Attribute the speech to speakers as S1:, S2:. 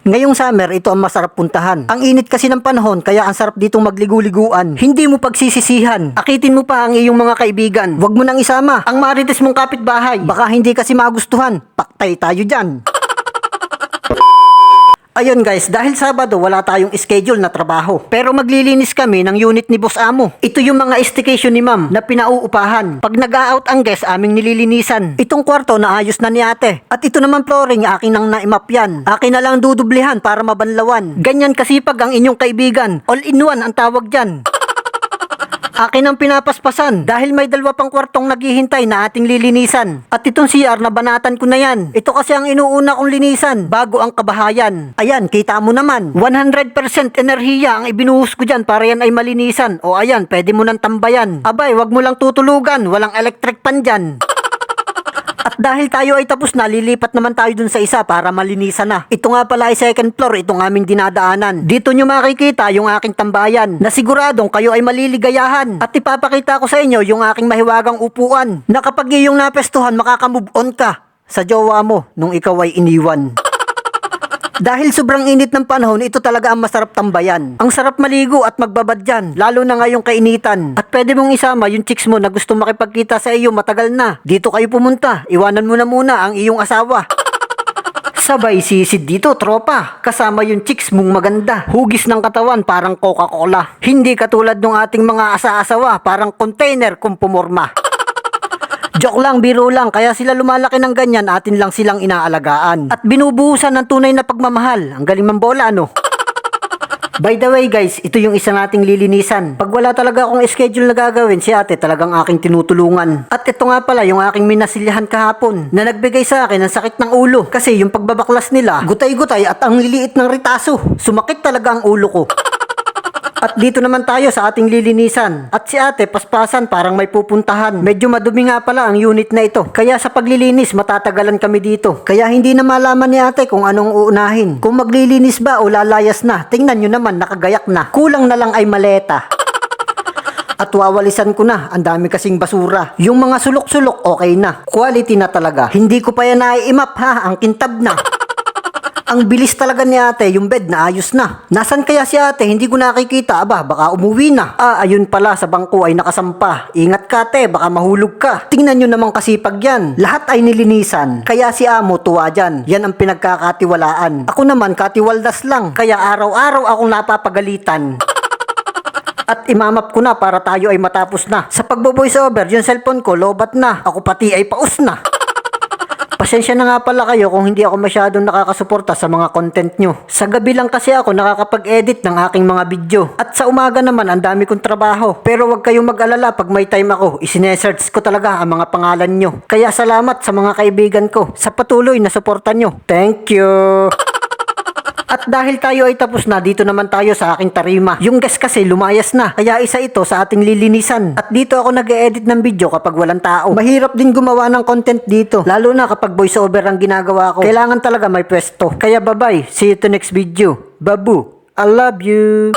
S1: Ngayong summer, ito ang masarap puntahan. Ang init kasi ng panahon, kaya ang sarap ditong magligu-liguan. Hindi mo pagsisisihan. Akitin mo pa ang iyong mga kaibigan. Huwag mo nang isama ang marites mong kapitbahay. Baka hindi kasi magustuhan. Paktay tayo dyan. Ayun guys, dahil Sabado wala tayong schedule na trabaho. Pero maglilinis kami ng unit ni Boss Amo. Ito yung mga staycation ni Ma'am na pinauupahan. Pag nag-a-out ang guest, aming nililinisan. Itong kwarto naayos na ni ate. At ito naman flooring, akin nang naimap yan. Akin na lang dudublihan para mabanlawan. Ganyan kasipag ang inyong kaibigan. All-in-one ang tawag dyan. Akin ang pinapaspasan dahil may dalawa pang kwartong naghihintay na ating lilinisan. At itong CR na banatan ko na yan. Ito kasi ang inuuna kong linisan bago ang kabahayan. Ayan, kita mo naman. 100% enerhiya ang ibinuhos ko dyan para yan ay malinisan. O ayan, pwede mo nang tambayan. Abay, wag mo lang tutulugan. Walang electric pan dyan. At dahil tayo ay tapos na, lilipat naman tayo dun sa isa para malinisan na. Ito nga pala ay second floor, itong aming dinadaanan. Dito nyo makikita yung aking tambayan na siguradong kayo ay maliligayahan. At ipapakita ko sa inyo yung aking mahiwagang upuan na kapag iyong napestuhan, makakamove on ka sa jowa mo nung ikaw ay iniwan. Dahil sobrang init ng panahon, ito talaga ang masarap tambayan. Ang sarap maligo at magbabad dyan, lalo na ngayong kainitan. At pwede mong isama yung chicks mo na gusto makipagkita sa iyo matagal na. Dito kayo pumunta, iwanan mo na muna ang iyong asawa. Sabay sisid dito, tropa. Kasama yung chicks mong maganda. Hugis ng katawan, parang Coca-Cola. Hindi katulad ng ating mga asa-asawa, parang container kung pumorma. Joke lang, biro lang, kaya sila lumalaki ng ganyan, atin lang silang inaalagaan. At binubuhusan ng tunay na pagmamahal. Ang galing mambola, no? By the way guys, ito yung isa nating lilinisan. Pag wala talaga akong schedule na gagawin, si ate talagang aking tinutulungan. At ito nga pala yung aking minasilyahan kahapon na nagbigay sa akin ng sakit ng ulo. Kasi yung pagbabaklas nila, gutay-gutay at ang liliit ng ritaso. Sumakit talaga ang ulo ko. At dito naman tayo sa ating lilinisan. At si ate, paspasan, parang may pupuntahan. Medyo madumi nga pala ang unit na ito. Kaya sa paglilinis, matatagalan kami dito. Kaya hindi na malaman ni ate kung anong uunahin. Kung maglilinis ba o lalayas na. Tingnan nyo naman, nakagayak na. Kulang na lang ay maleta. At wawalisan ko na, ang dami kasing basura. Yung mga sulok-sulok, okay na. Quality na talaga. Hindi ko pa yan naiimap ha, ang kintab na. Ang bilis talaga ni ate, yung bed na ayos na. Nasaan kaya si ate? Hindi ko nakikita. Aba, baka umuwi na. Ayun pala, sa bangko ay nakasampa. Ingat ka ate, baka mahulog ka. Tingnan nyo naman kasipag yan. Lahat ay nilinisan. Kaya si amo tuwa dyan. Yan ang pinagkakatiwalaan. Ako naman, katiwaldas lang. Kaya araw-araw akong napapagalitan. At imamap ko na para tayo ay matapos na. Sa pagbo-voice over, yung cellphone ko, lobat na. Ako pati ay paus na. Pasensya na nga pala kayo kung hindi ako masyadong nakakasuporta sa mga content nyo. Sa gabi lang kasi ako nakakapag-edit ng aking mga video. At sa umaga naman ang dami kong trabaho. Pero wag kayong mag-alala pag may time ako. Isinesearch ko talaga ang mga pangalan nyo. Kaya salamat sa mga kaibigan ko sa patuloy na suporta nyo. Thank you! At dahil tayo ay tapos na, dito naman tayo sa aking tarima. Yung gas kasi lumayas na, kaya isa ito sa ating lilinisan. At dito ako nag-e-edit ng video kapag walang tao. Mahirap din gumawa ng content dito, lalo na kapag voice over ang ginagawa ko. Kailangan talaga may pwesto. Kaya bye-bye, see you to next video. Babu, I love you!